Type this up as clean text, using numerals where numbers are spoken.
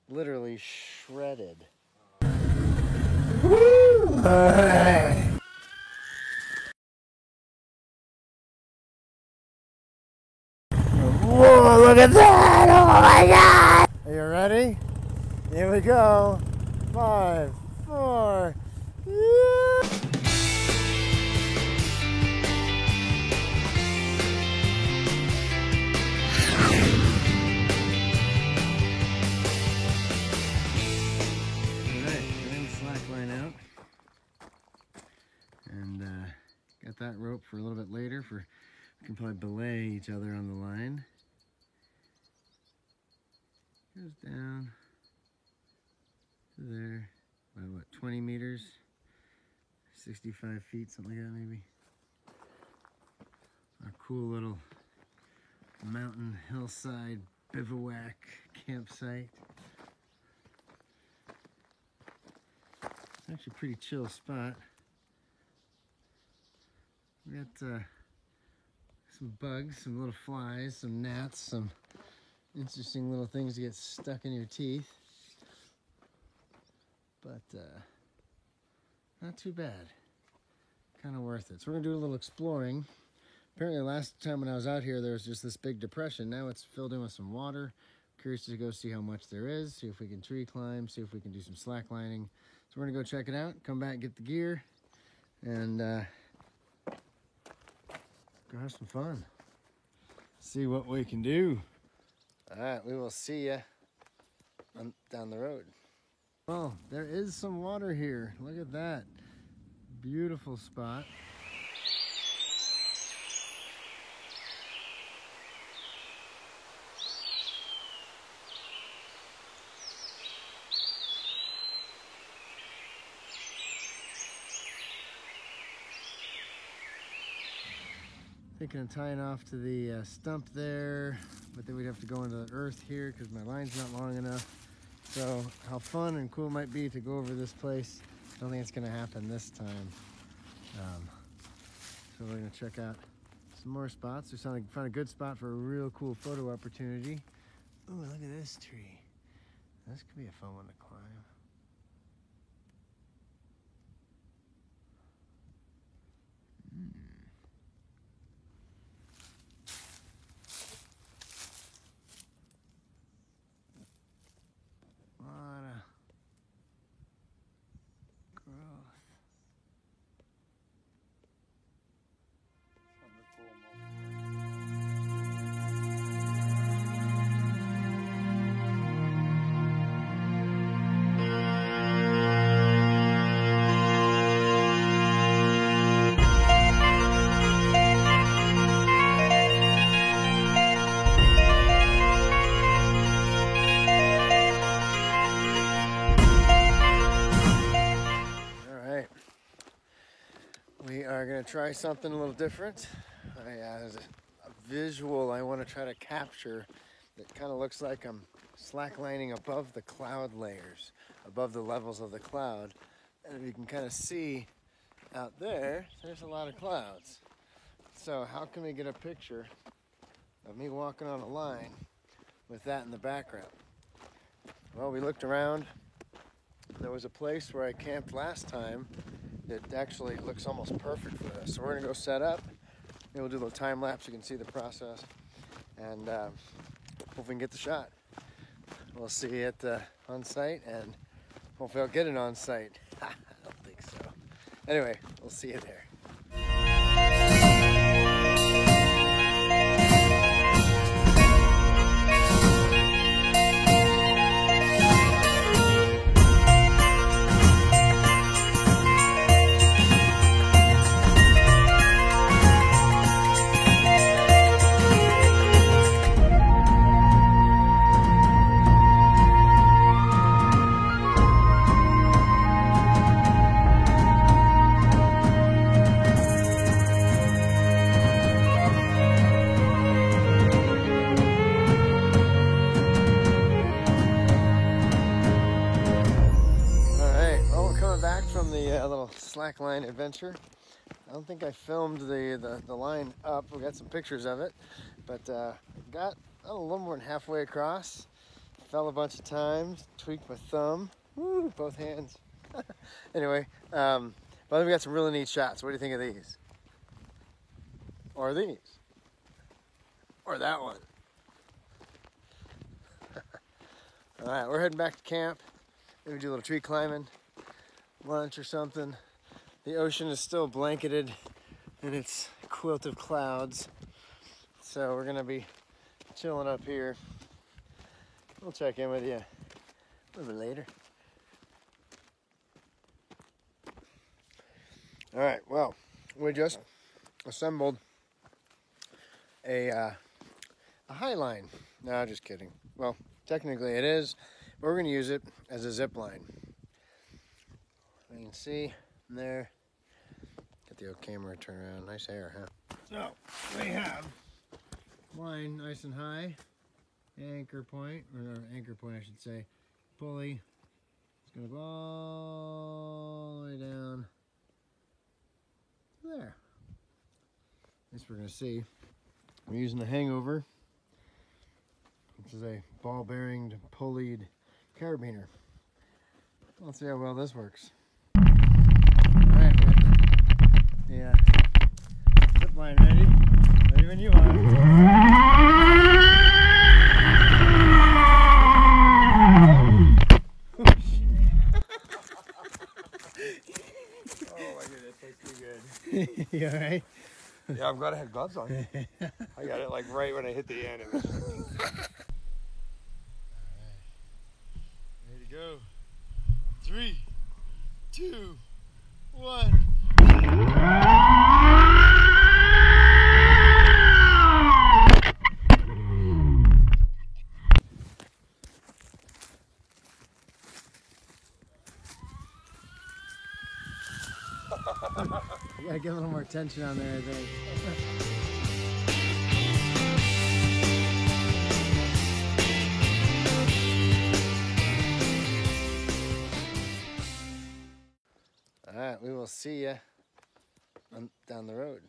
Literally shredded. Whoa, look at that! Oh my God! Are you ready? Here we go. 5, 4. Yeah. And got that rope for a little bit later we can probably belay each other on the line. Goes down to there, about what, 20 meters, 65 feet, something like that maybe. A cool little mountain hillside bivouac campsite. It's actually a pretty chill spot. We got some bugs, some little flies, some gnats, some interesting little things to get stuck in your teeth. But not too bad. Kind of worth it. So we're gonna do a little exploring. Apparently last time when I was out here there was just this big depression. Now it's filled in with some water. Curious to go see how much there is, see if we can tree climb, see if we can do some slacklining. So we're gonna go check it out, come back, get the gear, and go have some fun. See what we can do. All right, we will see ya down the road. Oh, there is some water here. Look at that. Beautiful spot. Thinking of tying off to the stump there, but then we'd have to go into the earth here because my line's not long enough. So how fun and cool it might be to go over this place. I don't think it's gonna happen this time. So we're gonna check out some more spots. We found a good spot for a real cool photo opportunity. Ooh, look at this tree. This could be a fun one to climb. We are going to try something a little different. There's a visual I want to try to capture that kind of looks like I'm slacklining above the cloud layers, above the levels of the cloud. And if you can kind of see out there, there's a lot of clouds. So how can we get a picture of me walking on a line with that in the background? Well, we looked around. There was a place where I camped last time that actually looks almost perfect for this. So we're gonna go set up. Maybe we'll do a little time lapse. You can see the process, and hopefully we can get the shot. We'll see it on site, and hopefully I'll get it on site. I don't think so. Anyway, we'll see you there. Slackline adventure. I don't think I filmed the line up. We got some pictures of it, but got a little more than halfway across. fell a bunch of times, tweaked my thumb. Woo, both hands. Anyway, but then we got some really neat shots. What do you think of these? Or these? Or that one? All right, we're heading back to camp. Maybe do a little tree climbing, lunch or something. The ocean is still blanketed in its quilt of clouds. So we're gonna be chilling up here. We'll check in with you a little bit later. All right, well, we just assembled a high line. No, just kidding. Well, technically it is, but we're gonna use it as a zip line. You can see there, get the old camera turned around, nice hair, huh? So, we have line nice and high, anchor point, or anchor point I should say, pulley. It's gonna go all the way down there. At least we're gonna see. We're using the Hangover, which is a ball bearing pulleyed carabiner. Let's see how well this works. Alright, we got the zip line ready. Ready when you are. Oh my goodness, that's too good. You alright? Yeah, I'm glad I had gloves on. I got it like right when I hit the end. It was... Ready to go. 3, 2, 1. You gotta get a little more tension on there, I think. All right, we will see you down the road.